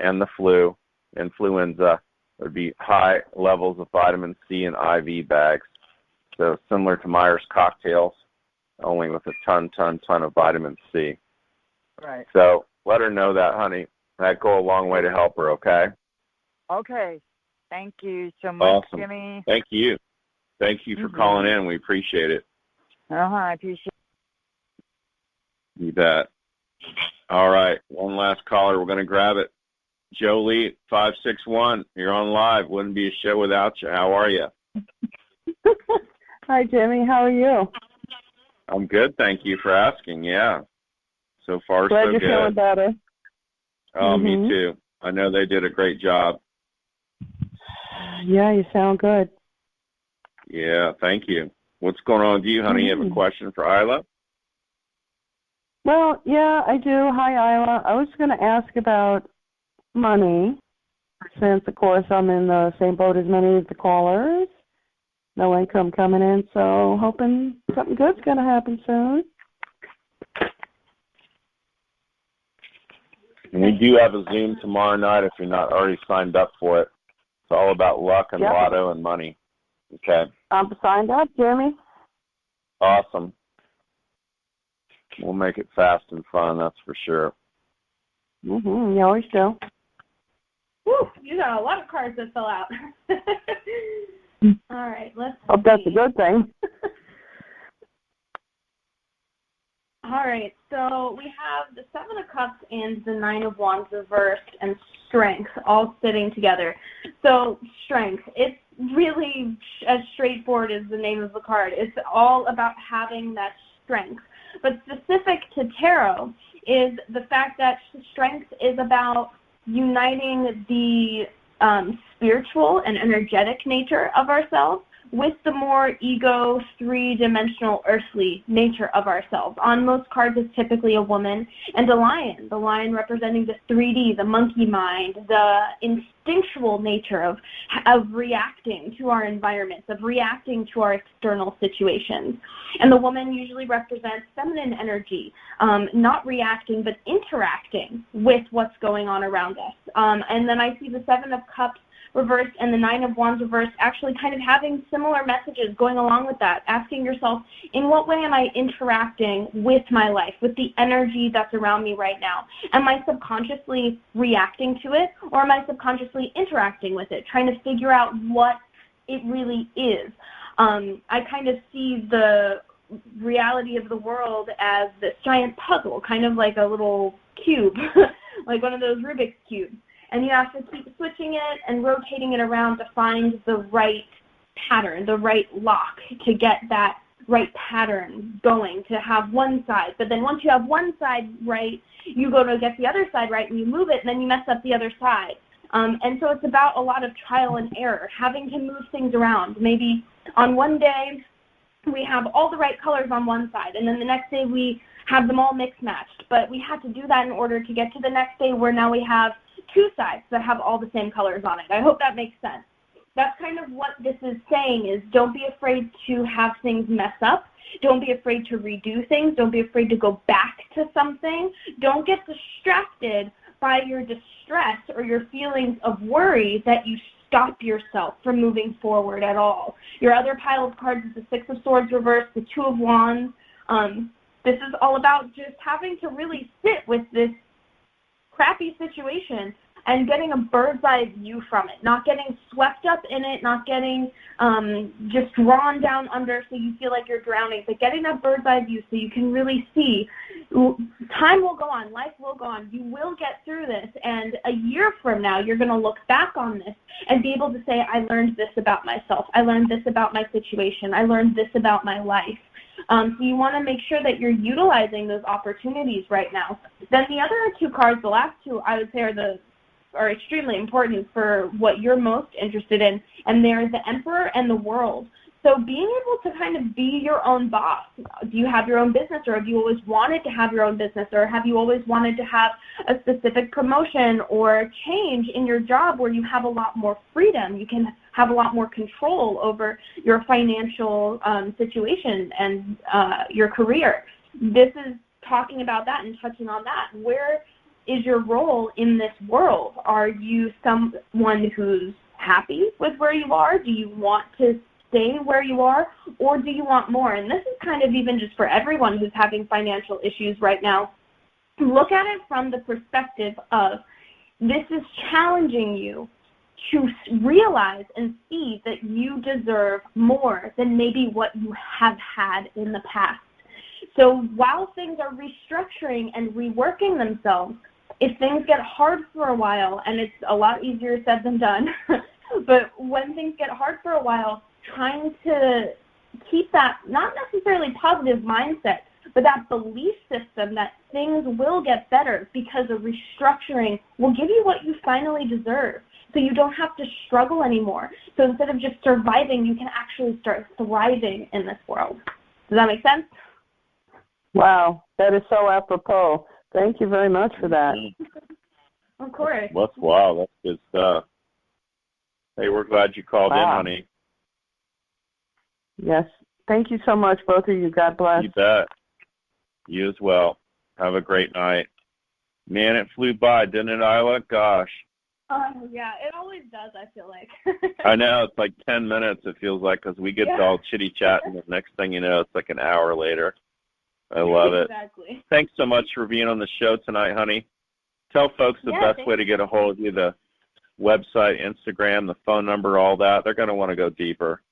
and the flu, influenza, would be high levels of vitamin C in IV bags. So similar to Myers cocktails, only with a ton of vitamin C. Right. So let her know that, honey. That'd go a long way to help her, okay? Okay. Thank you so much, Awesome. Jimmy. Thank you. Thank you for calling in. We appreciate it. I appreciate it. You bet. All right. One last caller. We're going to grab it. Jolie, 561. You're on live. Wouldn't be a show without you. How are you? Hi, Jimmy. How are you? I'm good. Thank you for asking. Yeah. So far, Glad so you're good. feeling better. Oh, me too. I know they did a great job. Yeah, you sound good. Yeah, thank you. What's going on with you, honey? You have a question for Ayla? Well, yeah, I do. Hi, Ayla. I was going to ask about money, since, of course, I'm in the same boat as many of the callers. No income coming in, so hoping something good's going to happen soon. And we do have a Zoom tomorrow night if you're not already signed up for it. It's all about luck and lotto and money. Okay. I'm signed up, Jeremy. Awesome. We'll make it fast and fun, that's for sure. You always do. Woo, you got a lot of cards to fill out. All right, let's see. Hope that's a good thing. All right, so we have the Seven of Cups and the Nine of Wands reversed and Strength all sitting together. So Strength, it's really as straightforward as the name of the card. It's all about having that strength. But specific to tarot is the fact that Strength is about uniting the spiritual and energetic nature of ourselves with the more ego, three-dimensional, earthly nature of ourselves. On most cards, it's typically a woman and a lion, the lion representing the 3D, the monkey mind, the instinctual nature of reacting to our environments, of reacting to our external situations. And the woman usually represents feminine energy, not reacting, but interacting with what's going on around us. And then I see the Seven of Cups reversed and the Nine of Wands reversed actually kind of having similar messages going along with that, asking yourself, in what way am I interacting with my life, with the energy that's around me right now? Am I subconsciously reacting to it, or am I subconsciously interacting with it, trying to figure out what it really is? I kind of see the reality of the world as this giant puzzle, kind of like a little cube, like one of those Rubik's cubes. And you have to keep switching it and rotating it around to find the right pattern, the right lock, to get that right pattern going, to have one side. But then once you have one side right, you go to get the other side right, and you move it, and then you mess up the other side. And so it's about a lot of trial and error, having to move things around. Maybe on one day we have all the right colors on one side, and then the next day we have them all mixed-matched. But we had to do that in order to get to the next day where now we have two sides that have all the same colors on it. I hope that makes sense. That's kind of what this is saying, is don't be afraid to have things mess up. Don't be afraid to redo things. Don't be afraid to go back to something. Don't get distracted by your distress or your feelings of worry that you stop yourself from moving forward at all. Your other pile of cards is the Six of Swords reversed, the Two of Wands. This is all about just having to really sit with this crappy situation and getting a bird's eye view from it, not getting swept up in it, not getting just drawn down under so you feel like you're drowning, but getting that bird's eye view so you can really see. Time will go on, life will go on, you will get through this, and a year from now you're going to look back on this and be able to say, I learned this about myself, I learned this about my situation, I learned this about my life. So you want to make sure that you're utilizing those opportunities right now. Then the other two cards, the last two, I would say are extremely important for what you're most interested in, and they're the Emperor and the World. So being able to kind of be your own boss. Do you have your own business, or have you always wanted to have your own business, or have you always wanted to have a specific promotion or change in your job where you have a lot more freedom? You can have a lot more control over your financial situation and your career. This is talking about that and touching on that. Where is your role in this world? Are you someone who's happy with where you are? Do you want to stay where you are, or do you want more? And this is kind of even just for everyone who's having financial issues right now. Look at it from the perspective of this is challenging you to realize and see that you deserve more than maybe what you have had in the past. So while things are restructuring and reworking themselves, if things get hard for a while, and it's a lot easier said than done, but when things get hard for a while, trying to keep that, not necessarily positive mindset, but that belief system that things will get better because of restructuring will give you what you finally deserve. So you don't have to struggle anymore. So instead of just surviving, you can actually start thriving in this world. Does that make sense? Wow, that is so apropos. Thank you very much for that. Of course. Wow, that's good stuff. Hey, we're glad you called in, honey. Yes. Thank you so much, both of you. God bless. You bet. You as well. Have a great night. Man, it flew by, didn't it, Ayla? Gosh. Yeah, it always does, I feel like. I know, it's like 10 minutes, it feels like, because we get all chitty-chatting, and the next thing you know, it's like an hour later. I love it. Exactly. Thanks so much for being on the show tonight, honey. Tell folks the best way to get a hold of you, the website, Instagram, the phone number, all that. They're going to want to go deeper.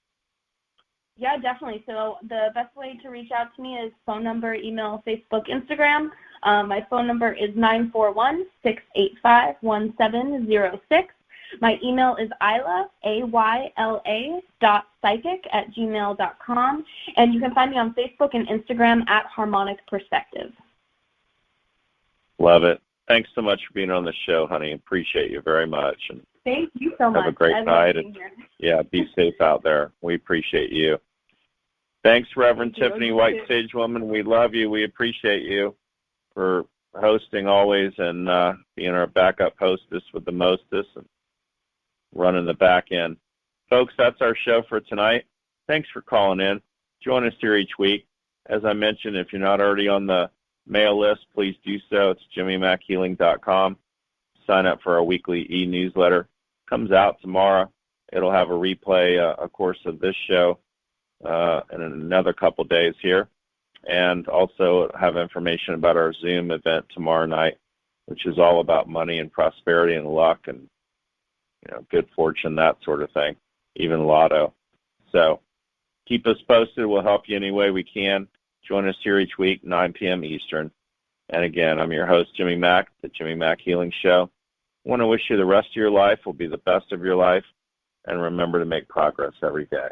Yeah, definitely. So the best way to reach out to me is phone number, email, Facebook, Instagram. My phone number is 941-685-1706. My email is Ayla, ayla.psychic@gmail.com. And you can find me on Facebook and Instagram at Harmonic Perspective. Love it. Thanks so much for being on the show, honey. Appreciate you very much. And thank you so much. Have a great night. And, be safe out there. We appreciate you. Thanks, Reverend Tiffany White Sage Woman. We love you. We appreciate you for hosting always and being our backup hostess with the mostest and running the back end. Folks, that's our show for tonight. Thanks for calling in. Join us here each week. As I mentioned, if you're not already on the mail list, please do so. It's jimmymackhealing.com. Sign up for our weekly e-newsletter. Comes out tomorrow. It'll have a replay, of course, of this show in another couple days here. And also have information about our Zoom event tomorrow night, which is all about money and prosperity and luck and good fortune, that sort of thing, even lotto. So keep us posted. We'll help you any way we can. Join us here each week, 9 p.m. Eastern. And again, I'm your host, Jimmy Mack, the Jimmy Mack Healing Show. I want to wish you the rest of your life will be the best of your life, and remember to make progress every day.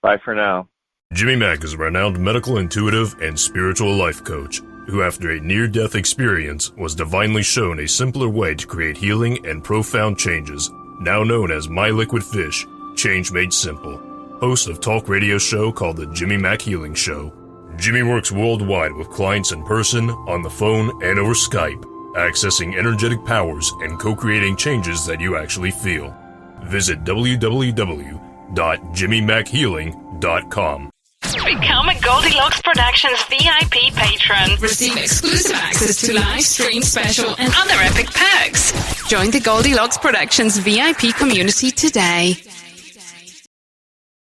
Bye for now. Jimmy Mack is a renowned medical intuitive and spiritual life coach who, after a near-death experience, was divinely shown a simpler way to create healing and profound changes, now known as My Liquid Fish, Change Made Simple. Host of talk radio show called The Jimmy Mack Healing Show. Jimmy works worldwide with clients in person, on the phone, and over Skype, accessing energetic powers and co-creating changes that you actually feel. Visit www.jimmymackhealing.com. Become a Goldilocks Productions VIP patron. Receive exclusive access to live stream special and other epic perks. Join the Goldilocks Productions VIP community today.